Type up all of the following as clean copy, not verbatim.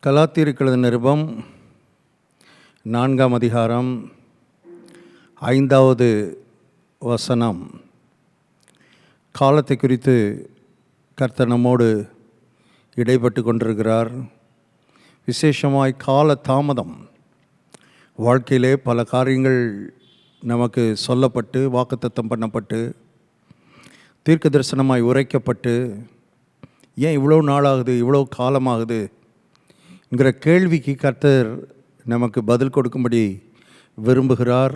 கலாத்தியருக்கு நிருபம் 4ஆம் அதிகாரம் 5வது வசனம். காலத்தை குறித்து கர்த்தர் நம்மோடு இடைப்பட்டு கொண்டிருக்கிறார். விசேஷமாய் கால தாமதம். வாழ்க்கையிலே பல காரியங்கள் நமக்கு சொல்லப்பட்டு வாக்குத்தத்தம் பண்ணப்பட்டு தீர்க்க தரிசனமாய் உரைக்கப்பட்டு ஏன் இவ்வளோ நாளாகுது, இவ்வளோ காலமாகுது என்கிற கேள்விக்கு கர்த்தர் நமக்கு பதில் கொடுக்கும்படி விரும்புகிறார்.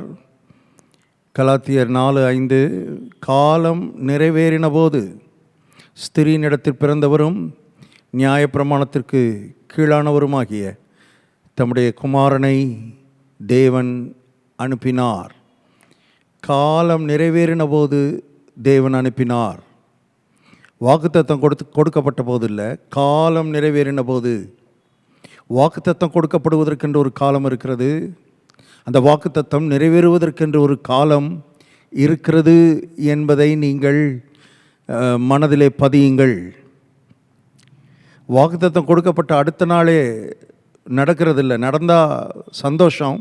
கலாத்தியர் 4:5, காலம் நிறைவேறின போது ஸ்திரீனிடத்தில் பிறந்தவரும் நியாயப்பிரமாணத்திற்கு கீழானவருமாகிய தம்முடைய குமாரனை தேவன் அனுப்பினார். காலம் நிறைவேறின போது தேவன் அனுப்பினார். வாக்குத்தத்தம் கொடுக்கப்பட்ட போது இல்லை, காலம் நிறைவேறின போது. வாக்குத்தத்தம் கொடுக்கப்படுவதற்கென்று ஒரு காலம் இருக்கிறது. அந்த வாக்குத்தத்தம் நிறைவேறுவதற்கென்று ஒரு காலம் இருக்கிறது என்பதை நீங்கள் மனதிலே பதியுங்கள். வாக்குத்தத்தம் கொடுக்கப்பட்ட அடுத்த நாளே நடக்கிறதில்லை. நடந்தால் சந்தோஷம்,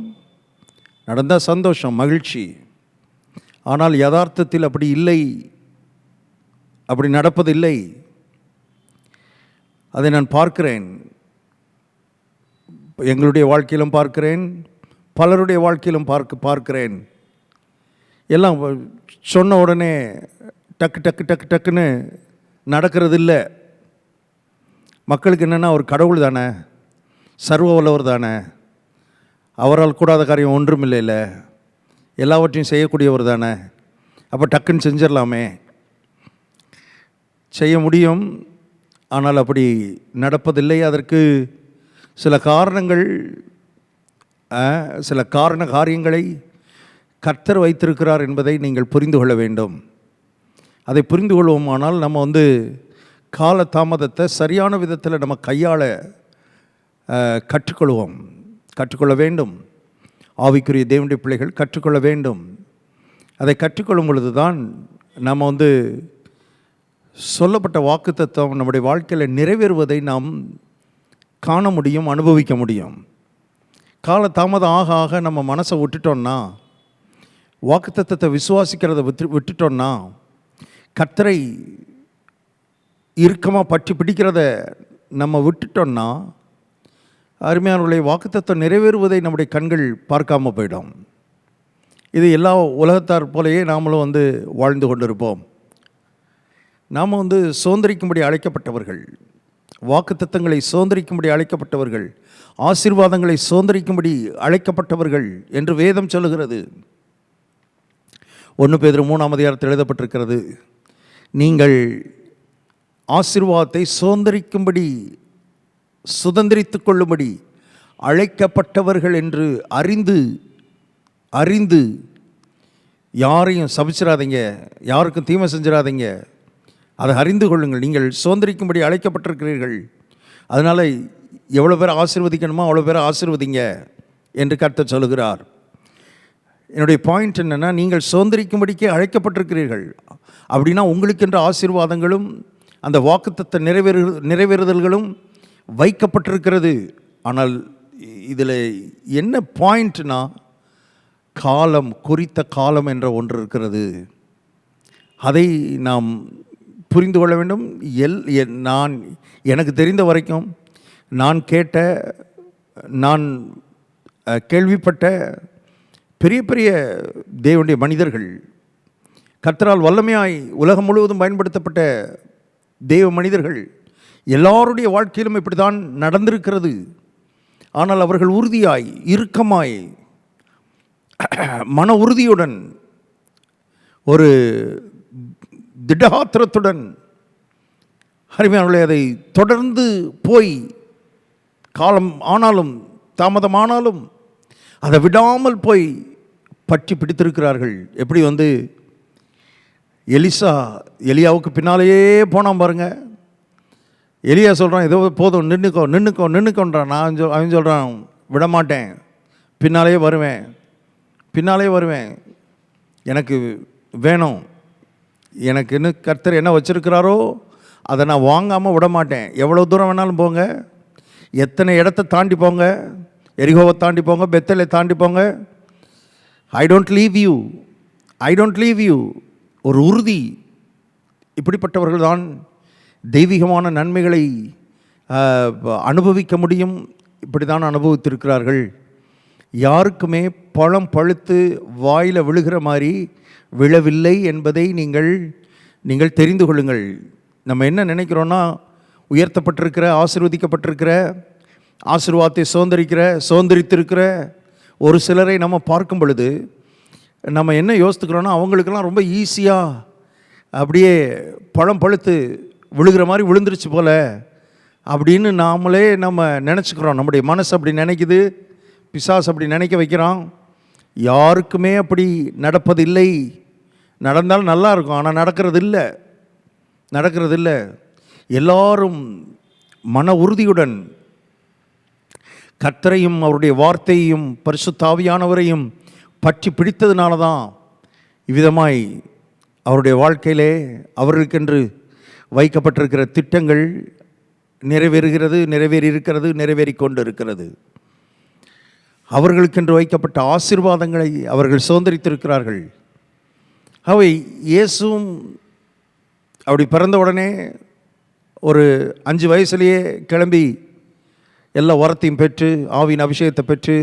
மகிழ்ச்சி. ஆனால் யதார்த்தத்தில் அப்படி இல்லை, அப்படி நடப்பதில்லை. அதை நான் பார்க்கிறேன், எங்களுடைய வாழ்க்கையிலும் பார்க்கிறேன், பலருடைய வாழ்க்கையிலும் பார்க்கிறேன். எல்லாம் சொன்ன உடனே டக்குன்னு நடக்கிறதில்லை. மக்களுக்கு என்னென்னா, ஒரு கடவுள் தானே, சர்வ வல்லவர் தானே, அவரால் கூடாத காரியம் ஒன்றும் இல்லைல்ல, எல்லாவற்றையும் செய்யக்கூடியவர் தானே, அப்போ டக்குன்னு செஞ்சிடலாமே. செய்ய முடியும், ஆனால் அப்படி நடப்பதில்லை. அதற்கு சில காரணங்கள், சில காரியங்களை கர்த்தர் வைத்திருக்கிறார் என்பதை நீங்கள் புரிந்து கொள்ள வேண்டும். அதை புரிந்து கொள்வோமானால் நம்ம கால தாமதத்தை சரியான விதத்தில் நம்ம கையாள கற்றுக்கொள்ள வேண்டும். ஆவிக்குரிய தேவனுடைய பிள்ளைகள் கற்றுக்கொள்ள வேண்டும். அதை கற்றுக்கொள்ளும் பொழுது தான் நம்ம சொல்லப்பட்ட வாக்குத்தத்தம் நம்முடைய வாழ்க்கையில் நிறைவேறுவதை நாம் காண முடியும், அனுபவிக்க முடியும். கால தாமதம் ஆக ஆக நம்ம மனசை விட்டுட்டோம்னா, வாக்குத்தத்தத்தை விசுவாசிக்கிறத விட்டுட்டோம்னா, கர்த்தரை இறுக்கமாக பற்றி பிடிக்கிறத நம்ம விட்டுட்டோம்னா, அருமையானவர்களே, வாக்குத்தத்தம் நிறைவேறுவதை நம்முடைய கண்கள் பார்க்காம போயிடும். இது எல்லா உலகத்தார் போலேயே நாமளும் வாழ்ந்து கொண்டிருப்போம். நாம் சுதந்திரிக்கும்படி அழைக்கப்பட்டவர்கள், வாக்குத்தத்தங்களை சுதந்திரிக்கும்படி அழைக்கப்பட்டவர்கள், ஆசீர்வாதங்களை சுதந்திரிக்கும்படி அழைக்கப்பட்டவர்கள் என்று வேதம் சொல்லுகிறது. 1 பேதுரு 3ஆம் அதிகாரத்தில் எழுதப்பட்டிருக்கிறது, நீங்கள் ஆசீர்வாதத்தை சுதந்திரித்து கொள்ளும்படி அழைக்கப்பட்டவர்கள் என்று அறிந்து யாரையும் சபிச்சிடாதீங்க, யாருக்கும் தீமை செஞ்சிடாதீங்க, அதை அறிந்து கொள்ளுங்கள். நீங்கள் சுதந்திரிக்கும்படி அழைக்கப்பட்டிருக்கிறீர்கள், அதனால் எவ்வளோ பேர் ஆசீர்வதிக்கணுமோ அவ்வளோ பேரை ஆசீர்வதிங்க என்று கர்த்தர் சொல்லுகிறார். என்னுடைய பாயிண்ட் என்னென்னா, நீங்கள் சுதந்திரிக்கும்படிக்கே அழைக்கப்பட்டிருக்கிறீர்கள். அப்படின்னா உங்களுக்கென்ற ஆசீர்வாதங்களும் அந்த வாக்குத்தத்த நிறைவேறுதல்களும் வைக்கப்பட்டிருக்கிறது. ஆனால் இதில் என்ன பாயிண்ட்னா, காலம், குறித்த காலம் என்ற ஒன்று இருக்கிறது. அதை நாம் புரிந்து கொள்ள வேண்டும். எனக்கு தெரிந்த வரைக்கும் நான் கேள்விப்பட்ட பெரிய பெரிய தேவனுடைய மனிதர்கள், கர்த்தரால் வல்லமையாய் உலகம் முழுவதும் பயன்படுத்தப்பட்ட தேவ மனிதர்கள் எல்லாருடைய வாழ்க்கையிலும் இப்படி தான் நடந்திருக்கிறது. ஆனால் அவர்கள் உறுதியாய், இறுக்கமாய், மன உறுதியுடன், ஒரு திடகாத்திரத்துடன், அருமையானவர்களே, அதை தொடர்ந்து போய் காலம் ஆனாலும் தாமதமானாலும் அதை விடாமல் போய் பற்றி பிடித்திருக்கிறார்கள். எப்படி எலியாவுக்கு பின்னாலேயே போனான் பாருங்க. எலியா சொல்கிறான், ஏதோ போதும், நின்றுக்கோன்றான். அவன் சொல்கிறான், விடமாட்டேன், பின்னாலே வருவேன், எனக்கு வேணும், எனக்குன்னு கர்த்தர் என்ன வச்சுருக்கிறாரோ அதை நான் வாங்காமல் விட மாட்டேன். எவ்வளோ தூரம் வேணாலும் போங்க, எத்தனை இடத்தை தாண்டி போங்க, எரிகோவை தாண்டி போங்க, பெத்தலை தாண்டி போங்க, I don't leave you, I don't leave you, ஒரு உறுதி. இப்படிப்பட்டவர்கள் தான் தெய்வீகமான நன்மைகளை அனுபவிக்க முடியும். இப்படி தான் அனுபவித்திருக்கிறார்கள். யாருக்குமே பழம் பழுத்து வாயில் விழுகிற மாதிரி விழவில்லை என்பதை நீங்கள் தெரிந்து கொள்ளுங்கள். நம்ம என்ன நினைக்கிறோன்னா, உயர்த்தப்பட்டிருக்கிற, ஆசீர்வதிக்கப்பட்டிருக்கிற, ஆசீர்வாதத்தை சுதந்திரித்திருக்கிற ஒரு சிலரை நம்ம பார்க்கும் பொழுது நம்ம என்ன யோசித்துக்கிறோன்னா, அவங்களுக்கெல்லாம் ரொம்ப ஈஸியாக அப்படியே பழம் பழுத்து விழுகிற மாதிரி விழுந்துருச்சு போல் அப்படின்னு நம்ம நினச்சிக்கிறோம். நம்முடைய மனசு அப்படி நினைக்குது, பிசாசு அப்படி நினைக்க வைக்கிறான். யாருக்குமே அப்படி நடப்பதில்லை. நடந்தாலும் நல்லா இருக்கும், ஆனால் நடக்கிறது இல்லை. எல்லாரும் மன உறுதியுடன் கர்த்தரையும் அவருடைய வார்த்தையையும் பரிசுத்த ஆவியானவரையும் பற்றி பிடித்ததுனால தான் இவ்விதமாய் அவருடைய வாழ்க்கையிலே அவர்களுக்கென்று வைக்கப்பட்டிருக்கிற திட்டங்கள் நிறைவேறி கொண்டு இருக்கிறது. அவர்களுக்கென்று வைக்கப்பட்ட ஆசீர்வாதங்களை அவர்கள் சுதந்திரித்திருக்கிறார்கள். அவை இயேசுவும் அப்படி பிறந்த உடனே ஒரு 5 வயசுலேயே கிளம்பி எல்லா வரத்தையும் பெற்று ஆவியின் அபிஷேகத்தை பெற்று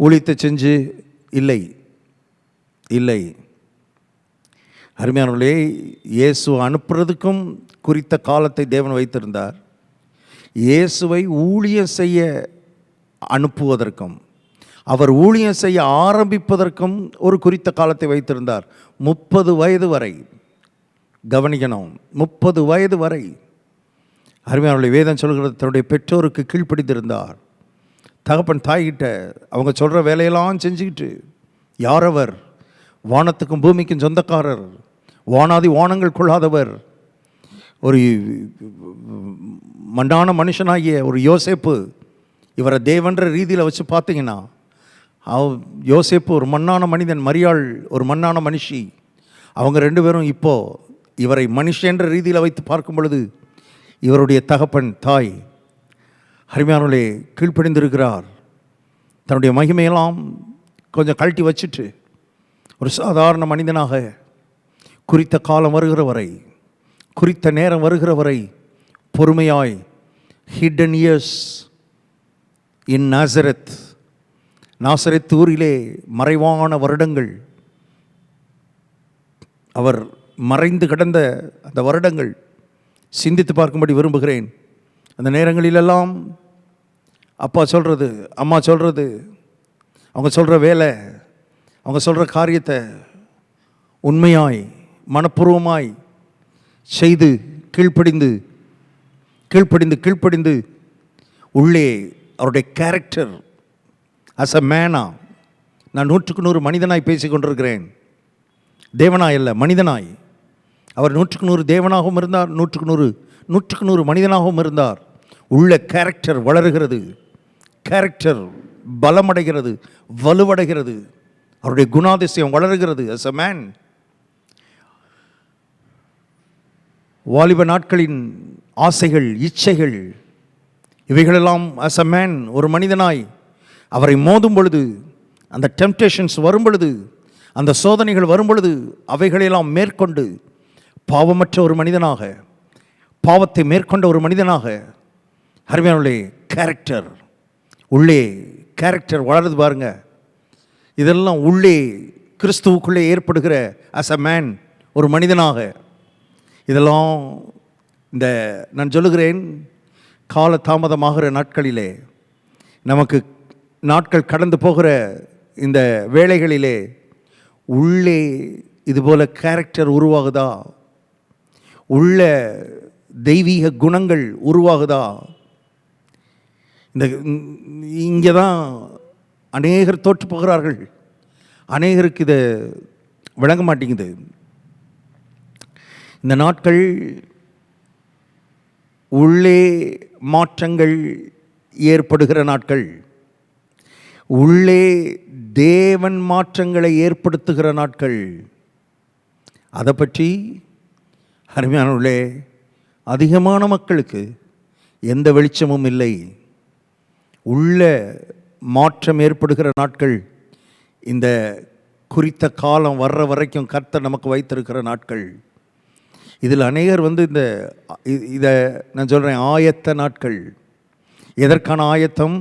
ஊழியத்தை செஞ்சு இல்லை. அருமையானவர்களே, இயேசு அனுப்புறதுக்கும் குறித்த காலத்தை தேவன் வைத்திருந்தார். இயேசுவை ஊழியம் செய்ய அனுப்புவதற்கும் அவர் ஊழியம் செய்ய ஆரம்பிப்பதற்கும் ஒரு குறித்த காலத்தை வைத்திருந்தார். 30 வயது வரை. கவனிக்கணும், 30 வயது வரை அருமையானவர்களே, வேதம் சொல்கிறது தன்னுடைய பெற்றோருக்கு கீழ்ப்படிந்திருந்தார். தகப்பன் தாய்கிட்ட அவங்க சொல்கிற வேலையெல்லாம் செஞ்சுக்கிட்டு. யார் அவர்? வானத்துக்கும் பூமிக்கும் சொந்தக்காரர், வானாதி வானங்கள் கொள்ளாதவர், ஒரு மண்டான மனுஷனாகிய ஒரு யோசேப்பு. இவரை தேவன்ற ரீதியில் வச்சு பார்த்தீங்கன்னா, யோசேப்பு ஒரு மண்ணான மனிதன், மரியாள் ஒரு மண்ணான மனுஷி. அவங்க 2 பேரும் இப்போது இவரை மனுஷன்ற ரீதியில் வைத்து பார்க்கும் பொழுது இவருடைய தகப்பன் தாய் அருமையானவர்களே கீழ்ப்படிந்திருக்கிறார். தன்னுடைய மகிமையெல்லாம் கொஞ்சம் கழட்டி வச்சுட்டு ஒரு சாதாரண மனிதனாக குறித்த காலம் வருகிற வரை, குறித்த நேரம் வருகிற வரை பொறுமையாய் ஹிடன் இயர்ஸ் இன் நாசரேத் ஊரிலே மறைவான வருடங்கள், அவர் மறைந்து கிடந்த அந்த வருடங்கள் சிந்தித்து பார்க்கும்படி விரும்புகிறேன். அந்த நேரங்களிலெல்லாம் அப்பா சொல்கிறது, அம்மா சொல்கிறது, அவங்க சொல்கிற வேலை, அவங்க சொல்கிற காரியத்தை உண்மையாய் மனப்பூர்வமாய் செய்து கீழ்ப்படிந்து உள்ளே அவருடைய கேரக்டர் அஸ் அ மேனா, நான் 100க்கு 100 மனிதனாய் பேசி கொண்டிருக்கிறேன், தேவனாய் அல்ல, மனிதனாய். அவர் 100க்கு 100 தேவனாகவும் இருந்தார், 100க்கு 100 மனிதனாகவும் இருந்தார். உள்ள கேரக்டர் வளருகிறது, கேரக்டர் பலமடைகிறது, வலுவடைகிறது, அவருடைய குணாதிசயம் வளருகிறது as a man. வாலிப நாட்களின் ஆசைகள், இச்சைகள், இவைகளெல்லாம் as a man ஒரு மனிதனாய் அவரை மோதும் பொழுது, அந்த டெம்டேஷன்ஸ் வரும் பொழுது, அந்த சோதனைகள் வரும் பொழுது, அவைகளெல்லாம் மேற்கொண்டு பாவமற்ற ஒரு மனிதனாக, பாவத்தை மேற்கொண்ட ஒரு மனிதனாக அருமையானவர்களே கேரக்டர், உள்ளே கேரக்டர் வளருது பாருங்க. இதெல்லாம் உள்ளே கிறிஸ்துவுக்குள்ளே ஏற்படுகிற அஸ் அ மேன் ஒரு மனிதனாக. இதெல்லாம் இந்த நான் சொல்லுகிறேன், கால தாமதமாகிற நாட்களிலே, நமக்கு நாட்கள் கடந்து போகிற இந்த வேளைகளிலே உள்ளே இதுபோல் கேரக்டர் உருவாகுதா, உள்ள தெய்வீக குணங்கள் உருவாகுதா? இங்கே தான் அநேகர் தோற்று போகிறார்கள். அநேகருக்கு இதை விளங்க மாட்டேங்குது. இந்த நாட்கள் உள்ளே மாற்றங்கள் ஏற்படுகிற நாட்கள், உள்ளே தேவன் மாற்றங்களை ஏற்படுத்துகிற நாட்கள். அதை பற்றி அருமையானவர்களே அதிகமான மக்களுக்கு எந்த வெளிச்சமும் இல்லை. உள்ள மாற்றம் ஏற்படுகிற நாட்கள், இந்த குறித்த காலம் வர்ற வரைக்கும் கர்த்தர் நமக்கு வைத்திருக்கிற நாட்கள். இதில் அநேகர் இதை நான் சொல்கிறேன், ஆயத்த நாட்கள். எதற்கான ஆயத்தம்?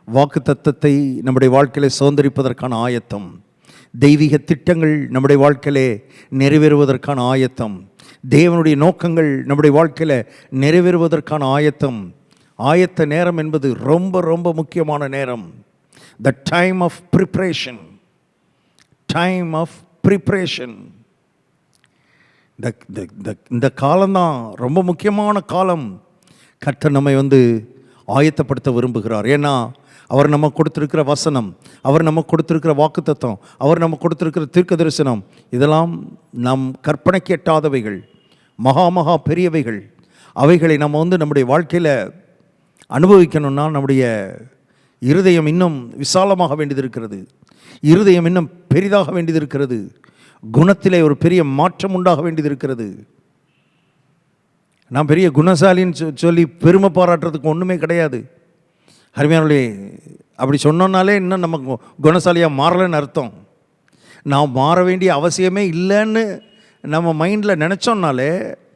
வாக்கு தத்தத்தை நம்முடைய வாழ்க்கையிலே சுதந்திரிப்பதற்கான ஆயத்தம். தெய்வீக திட்டங்கள் நம்முடைய வாழ்க்கையிலே நிறைவேறுவதற்கான ஆயத்தம். தேவனுடைய நோக்கங்கள் நம்முடைய வாழ்க்கையில் நிறைவேறுவதற்கான ஆயத்தம். ஆயத்த நேரம் என்பது ரொம்ப ரொம்ப முக்கியமான நேரம். The time of preparation. Time of preparation. இந்த காலம்தான் ரொம்ப முக்கியமான காலம். கர்த்தர் நம்மை ஆயத்தப்படுத்த விரும்புகிறார். ஏன்னா அவர் நமக்கு கொடுத்திருக்கிற வசனம், அவர் நமக்கு கொடுத்திருக்கிற வாக்குத்தத்தம், அவர் நமக்கு கொடுத்திருக்கிற தீர்க்க தரிசனம், இதெல்லாம் நம் கற்பனைக்கு எட்டாதவைகள், மகா பெரியவைகள். அவைகளை நம்ம நம்முடைய வாழ்க்கையில் அனுபவிக்கணும்னா நம்முடைய இருதயம் இன்னும் விசாலமாக வேண்டியது இருக்கிறது. இருதயம் இன்னும் பெரிதாக வேண்டியது இருக்கிறது. குணத்திலே ஒரு பெரிய மாற்றம் உண்டாக வேண்டியது இருக்கிறது. நான் பெரிய குணசாலின்னு சொல்லி பெருமை பாராட்டுறதுக்கு ஒன்றுமே கிடையாது. அருமையானவர்களே, அப்படி சொன்னோன்னாலே இன்னும் நம்ம குணசாலியாக மாறலைன்னு அர்த்தம். நான் மாற வேண்டிய அவசியமே இல்லைன்னு நம்ம மைண்டில் நினச்சோன்னாலே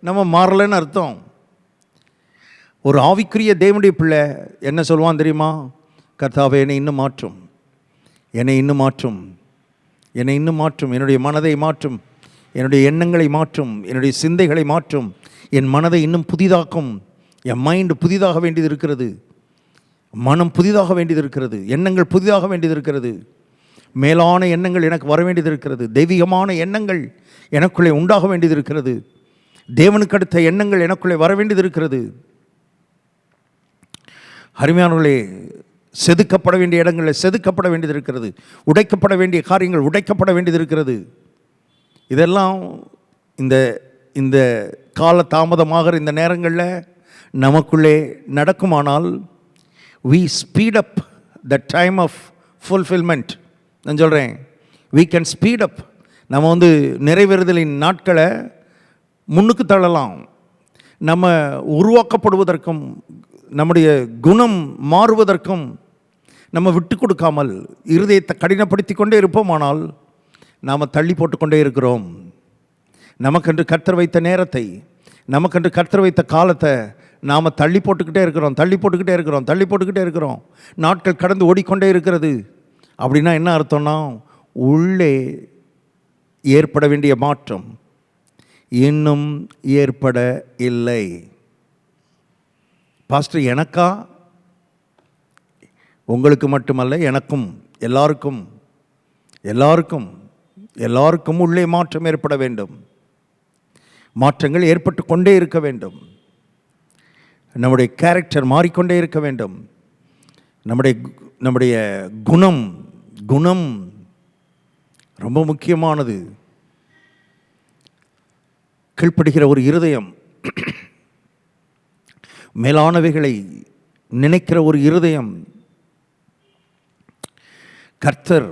நம்ம மாறலைன்னு அர்த்தம். ஒரு ஆவிக்குரிய தேவனுடைய பிள்ளை என்ன சொல்லுவான் தெரியுமா? கர்த்தாவே, என்னை இன்னும் மாற்றும், என்னை இன்னும் மாற்றும், என்னை இன்னும் மாற்றும், என்னுடைய மனதை மாற்றும், என்னுடைய எண்ணங்களை மாற்றும், என்னுடைய சிந்தைகளை மாற்றும், என் மனதை இன்னும் புதிதாக்கும். என் மைண்டு புதிதாக வேண்டியது இருக்கிறது, மனம் புதிதாக வேண்டியது இருக்கிறது, எண்ணங்கள் புதிதாக வேண்டியது இருக்கிறது, மேலான எண்ணங்கள் எனக்கு வர வேண்டியது இருக்கிறது, தெய்வீகமான எண்ணங்கள் எனக்குள்ளே உண்டாக வேண்டியது இருக்கிறது, தேவனுக்கு அடுத்த எண்ணங்கள் எனக்குள்ளே வர வேண்டியது இருக்கிறது. அருமையானவர்களே, செதுக்கப்பட வேண்டிய இடங்களில் செதுக்கப்பட வேண்டியது இருக்கிறது, உடைக்கப்பட வேண்டிய காரியங்கள் உடைக்கப்பட வேண்டியது இருக்கிறது. இதெல்லாம் இந்த கால தாமதமாகிற இந்த நேரங்களில் நமக்குள்ளே நடக்குமானால் we speed up the time of fulfillment. நான் சொல்கிறேன், we can speed up. நம்ம நிறைவேறுதலின் நாட்களை முன்னுக்கு தள்ளலாம். நம்ம உருவாக்கப்படுவதற்கும் நம்முடைய குணம் மாறுவதற்கும் நம்ம விட்டு கொடுக்காமல் இருதயத்தை கடினப்படுத்தி கொண்டே இருப்போமானால் நாம் தள்ளி போட்டுக்கொண்டே இருக்கிறோம். நமக்கென்று கர்த்தர் வைத்த நேரத்தை, நமக்கென்று கர்த்தர் வைத்த காலத்தை நாம் தள்ளி போட்டுக்கிட்டே இருக்கிறோம். நாட்கள் கடந்து ஓடிக்கொண்டே இருக்கிறது. அப்படின்னா என்ன அர்த்தம்னா, உள்ளே ஏற்பட வேண்டிய மாற்றம் இன்னும் ஏற்பட இல்லை. பாஸ்டர், எனக்கா? உங்களுக்கு மட்டுமல்ல, எனக்கும், எல்லாருக்கும் உள்ளே மாற்றம் ஏற்பட வேண்டும். மாற்றங்கள் ஏற்பட்டு கொண்டே இருக்க வேண்டும். நம்முடைய கேரக்டர் மாறிக்கொண்டே இருக்க வேண்டும். நம்முடைய குணம் ரொம்ப முக்கியமானது. கீழ்ப்படுகிற ஒரு இருதயம், மேலானவைகளை நினைக்கிற ஒரு இருதயம். கர்த்தர்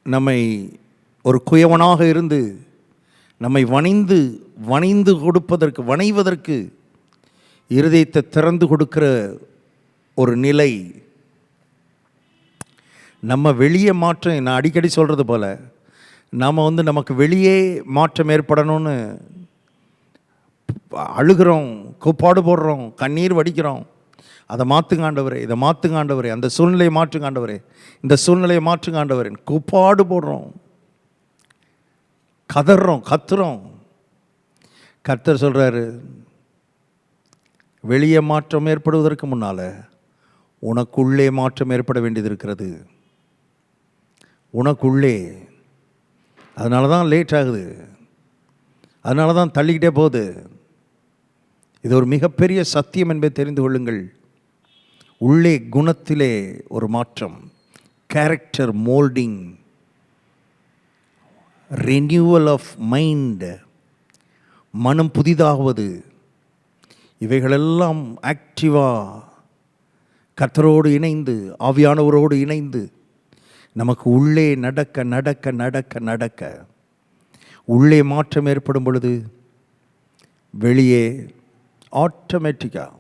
நம்மை ஒரு குயவனாக இருந்து நம்மை வணைந்து வணைவதற்கு இருதயத்தை திறந்து கொடுக்கிற ஒரு நிலை. நம்ம வெளியே மாற்றம், நான் அடிக்கடி சொல்கிறது போல், நாம் நமக்கு வெளியே மாற்றம் ஏற்படணும்னு அழுகிறோம், கூப்பாடு போடுறோம், கண்ணீர் வடிக்கிறோம். அதை மாற்றுங்க ஆண்டவரே, இதை மாற்றுங்க ஆண்டவரே, அந்த சூழ்நிலையை மாற்றுங்க ஆண்டவரே, இந்த சூழ்நிலையை மாற்றுங்க ஆண்டவரே, கூப்பாடு போடுறோம், கத்துறோம். கர்த்தர் சொல்கிறாரு, வெளியே மாற்றம் ஏற்படுவதற்கு முன்னால் உனக்குள்ளே மாற்றம் ஏற்பட வேண்டியது இருக்கிறது. உனக்குள்ளே. அதனால தான் லேட் ஆகுது, அதனால தான் தள்ளிக்கிட்டே போகுது. இது ஒரு மிகப்பெரிய சத்தியம் என்பதை தெரிந்து கொள்ளுங்கள். உள்ளே குணத்திலே ஒரு மாற்றம், character moulding, renewal of mind, மனம் புதிதாகுவது, இவைகளெல்லாம் ஆக்டிவாக கர்த்தரோடு இணைந்து, ஆவியானவரோடு இணைந்து நமக்கு உள்ளே நடக்க உள்ளே மாற்றம் ஏற்படும் பொழுது வெளியே ஆட்டோமேட்டிக்காக,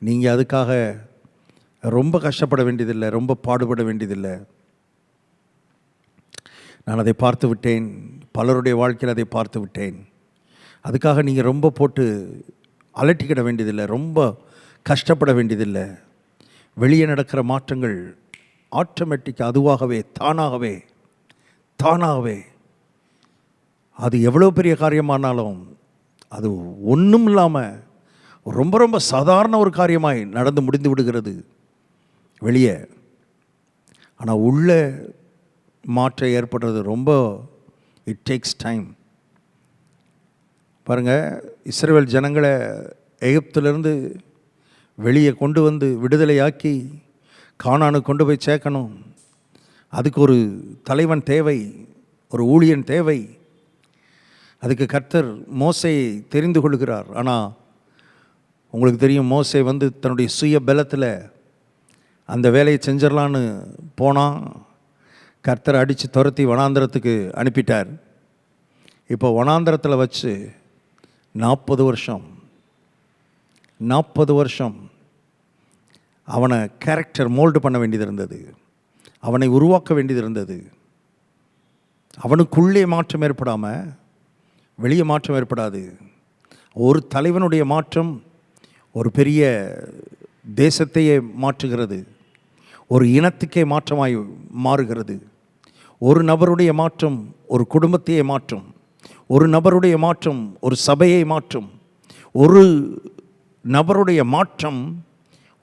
நீங்கள் அதுக்காக ரொம்ப கஷ்டப்பட வேண்டியதில்லை, ரொம்ப பாடுபட வேண்டியதில்லை. நான் அதை பார்த்து விட்டேன், பலருடைய வாழ்க்கையில் அதை பார்த்து விட்டேன். அதுக்காக நீங்கள் ரொம்ப போட்டு அலட்டிக்கிட வேண்டியதில்லை, ரொம்ப கஷ்டப்பட வேண்டியதில்லை. வெளியே நடக்கிற மாற்றங்கள் ஆட்டோமேட்டிக்காக அதுவாகவே தானாகவே அது எவ்வளோ பெரிய காரியமானாலும் அது ஒன்றும் இல்லாமல் ரொம்ப ரொம்ப சாதாரண ஒரு காரியமாய் நடந்து முடிந்து விடுகிறது வெளியே. ஆனால் உள்ளே மாற்றம் ஏற்படுறது ரொம்ப இட் டேக்ஸ் டைம். பாருங்கள், இஸ்ரவேல் ஜனங்களை எகிப்திலிருந்து வெளியே கொண்டு வந்து விடுதலையாக்கி கானானுக்கு கொண்டு போய் சேர்க்கணும். அதுக்கு ஒரு தலைவன் தேவை, ஒரு ஊழியன் தேவை. அதுக்கு கர்த்தர் மோசேயை தெரிந்து கொள்கிறார். ஆனால் உங்களுக்கு தெரியும், மோசே வந்து தன்னுடைய சுய பலத்தில் அந்த வேலையை செஞ்சிடலான்னு போனால் கர்த்தரை அடித்து துரத்தி வனாந்திரத்துக்கு அனுப்பிட்டார். இப்போ வனாந்திரத்தில் வச்சு 40 வருஷம் அவனை கேரக்டர் மோல்டு பண்ண வேண்டியது இருந்தது, அவனை உருவாக்க வேண்டியது இருந்தது. அவனுக்குள்ளே மாற்றம் ஏற்படாமல் வெளியே மாற்றம் ஏற்படாது. ஒரு தலைவனுடைய மாற்றம் ஒரு பெரிய தேசத்தையே மாற்றுகிறது, ஒரு இனத்துக்கே மாற்றமாய் மாறுகிறது. ஒரு நபருடைய மாற்றம் ஒரு குடும்பத்தையே மாற்றும், ஒரு நபருடைய மாற்றம் ஒரு சபையை மாற்றும், ஒரு நபருடைய மாற்றம்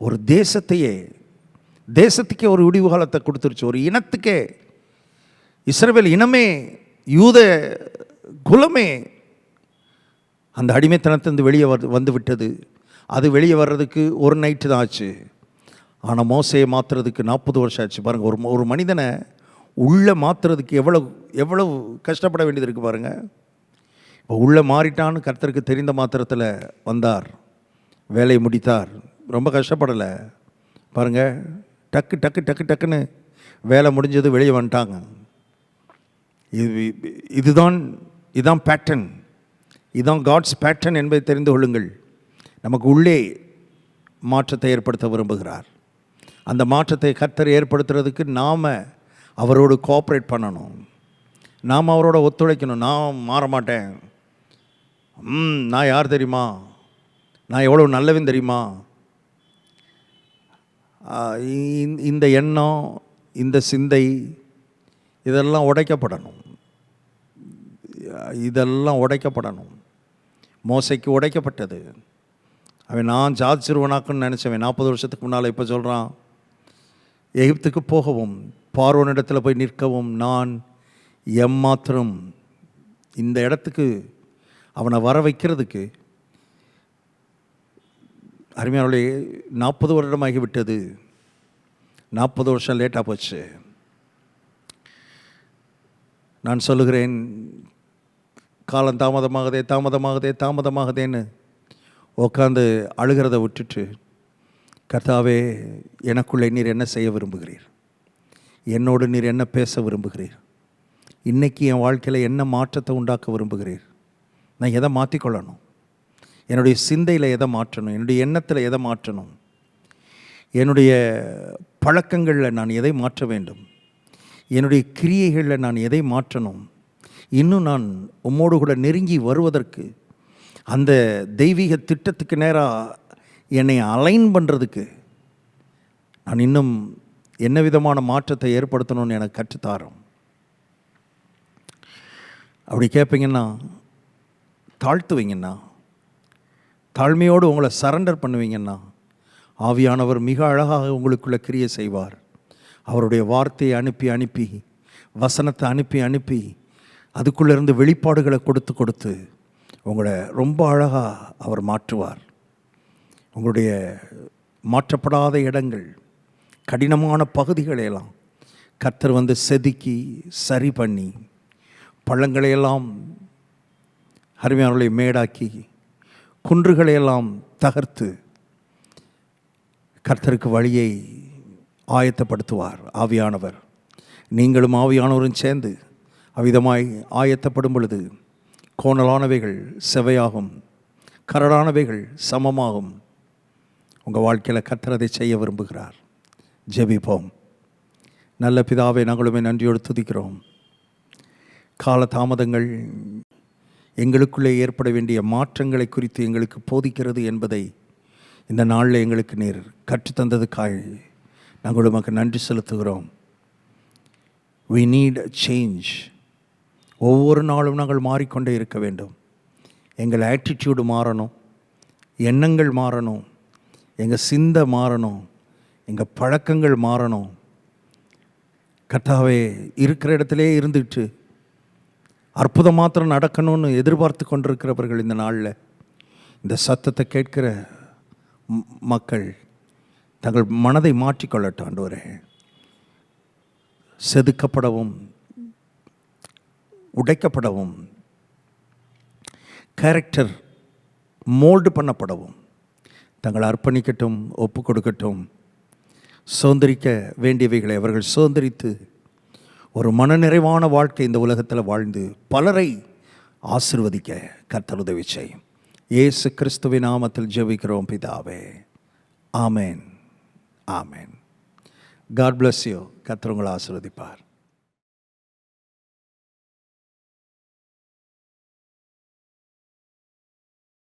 ஒரு தேசத்துக்கே ஒரு விடிவு காலத்தை கொடுத்துருச்சு. ஒரு இனத்துக்கே, இஸ்ரவேல் இனமே, யூத குலமே அந்த அடிமைத்தனத்திலிருந்து வெளியே வந்து விட்டது. அது வெளியே வர்றதுக்கு ஒரு நைட்டு தான் ஆச்சு. ஆனால் மோசையை மாற்றுறதுக்கு 40 வருஷம் ஆச்சு. பாருங்கள், ஒரு மனிதனை உள்ளே மாற்றுறதுக்கு எவ்வளவு கஷ்டப்பட வேண்டியது இருக்குது பாருங்கள். இப்போ உள்ளே மாறிட்டான்னு கர்த்தருக்கு தெரிந்த மாத்திரத்தில் வந்தார், வேலையை முடித்தார், ரொம்ப கஷ்டப்படலை. பாருங்கள், டக்குன்னு வேலை முடிஞ்சது, வெளியே வந்துட்டாங்க. இதுதான் பேட்டர்ன், இதுதான் காட்ஸ் பேட்டர்ன் என்பதை தெரிந்து கொள்ளுங்கள். நமக்கு உள்ளே மாற்றத்தை ஏற்படுத்த விரும்புகிறார். அந்த மாற்றத்தை கர்த்தர் ஏற்படுத்துறதுக்கு நாம் அவரோடு கோஆப்ரேட் பண்ணணும், நாம் அவரோட ஒத்துழைக்கணும். நான் மாற மாட்டேன், நான் யார் தெரியுமா, நான் எவ்வளோ நல்லவன் தெரியுமா, இந்த எண்ணம், இந்த சிந்தை இதெல்லாம் உடைக்கப்படணும். மோசைக்கு உடைக்கப்பட்டது. அவன் நான் ஜாதிச்சிருவனாக்குன்னு நினச்சவன் 40 வருஷத்துக்கு முன்னால் இப்போ சொல்கிறான், எகிப்துக்கு போகவும் பார்வோனிடத்தில் போய் நிற்கவும் நான் எம்மாத்திரம். இந்த இடத்துக்கு அவனை வர வைக்கிறதுக்கு அருமையானவர்களே 40 வருடமாகி விட்டது. 40 வருஷம் லேட்டாக போச்சு. நான் சொல்லுகிறேன், காலம் தாமதமாகுதேன்னு உட்காந்து அழுகிறத விட்டுட்டு, கர்த்தாவே எனக்குள்ளே நீர் என்ன செய்ய விரும்புகிறீர், என்னோடு நீர் என்ன பேச விரும்புகிறீர், இன்றைக்கி என் வாழ்க்கையில் என்ன மாற்றத்தை உண்டாக்க விரும்புகிறீர், நான் எதை மாற்றிக்கொள்ளணும், என்னுடைய சிந்தையில் எதை மாற்றணும், என்னுடைய எண்ணத்தில் எதை மாற்றணும், என்னுடைய பழக்கங்களில் நான் எதை மாற்ற வேண்டும், என்னுடைய கிரியைகளில் நான் எதை மாற்றணும், இன்னும் நான் உம்மோடு கூட நெருங்கி வருவதற்கு, அந்த தெய்வீக திட்டத்துக்கு நேராக என்னை அலைன் பண்ணுறதுக்கு நான் இன்னும் என்ன விதமான மாற்றத்தை ஏற்படுத்தணும்னு எனக்கு கற்றுத்தாரோம். அப்படி கேட்பீங்கன்னா, தாழ்த்துவீங்கன்னா, தாழ்மையோடு உங்களை சரண்டர் பண்ணுவீங்கன்னா, ஆவியானவர் மிக அழகாக உங்களுக்குள்ள கிரியை செய்வார். அவருடைய வார்த்தையை அனுப்பி வசனத்தை அனுப்பி அதுக்குள்ளேருந்து வெளிப்பாடுகளை கொடுத்து உங்களை ரொம்ப அழகாக அவர் மாற்றுவார். உங்களுடைய மாற்றப்படாத இடங்கள், கடினமான பகுதிகளையெல்லாம் கர்த்தர் வந்து செதுக்கி சரி பண்ணி, பள்ளங்களையெல்லாம் அருமையானவர்களை மேடாக்கி, குன்றுகளையெல்லாம் தகர்த்து கர்த்தருக்கு வழியை ஆயத்தப்படுத்துவார் ஆவியானவர். நீங்களும் ஆவியானவரும் சேர்ந்து அவ்விதமாய் ஆயத்தப்படும் பொழுது கோணலானவைகள் செவையாகும், கரடானவைகள் சமமாகும். உங்கள் வாழ்க்கையில் கர்த்தர் அதை செய்ய விரும்புகிறார். ஜெபிப்போம். நல்ல பிதாவை, நாங்களுமே நன்றியோடு துதிக்கிறோம். கால தாமதங்கள் எங்களுக்குள்ளே ஏற்பட வேண்டிய மாற்றங்களை குறித்து எங்களுக்கு போதிக்கிறது என்பதை இந்த நாளில் எங்களுக்கு நீர் கற்றுத்தந்ததுக்காக நாங்கள் உமக்கு நன்றி செலுத்துகிறோம். we need a change. ஒவ்வொரு நாளும் நாங்கள் மாறிக்கொண்டே இருக்க வேண்டும். எங்கள் ஆட்டிடியூடு மாறணும், எண்ணங்கள் மாறணும், எங்கள் சிந்தை மாறணும், எங்கள் பழக்கங்கள் மாறணும். கர்த்தாவே, இருக்கிற இடத்திலே இருந்துட்டு அற்புதம் மாத்திரம் நடக்கணும்னு எதிர்பார்த்து கொண்டிருக்கிறவர்கள் இந்த நாளில் இந்த சத்தத்தை கேட்கிற மக்கள் தங்கள் மனதை மாற்றிக்கொள்ளட்டும். ஆண்டவரே, செதுக்கப்படவும் உடைக்கப்படவும் கேரக்டர் மோல்டு பண்ணப்படவும் தங்களை அர்ப்பணிக்கட்டும், ஒப்பு கொடுக்கட்டும். சுதந்திரிக்க வேண்டியவைகளை அவர்கள் சுதந்திரித்து ஒரு மனநிறைவான வாழ்க்கை இந்த உலகத்தில் வாழ்ந்து பலரை ஆசீர்வதிக்க கர்த்தர் உதவி செய்யும். இயேசு கிறிஸ்துவின் நாமத்தில் ஜெபிக்கிறோம் பிதாவே. ஆமேன், ஆமேன். God bless you. கர்த்தர் உங்களை ஆசீர்வதிப்பார்.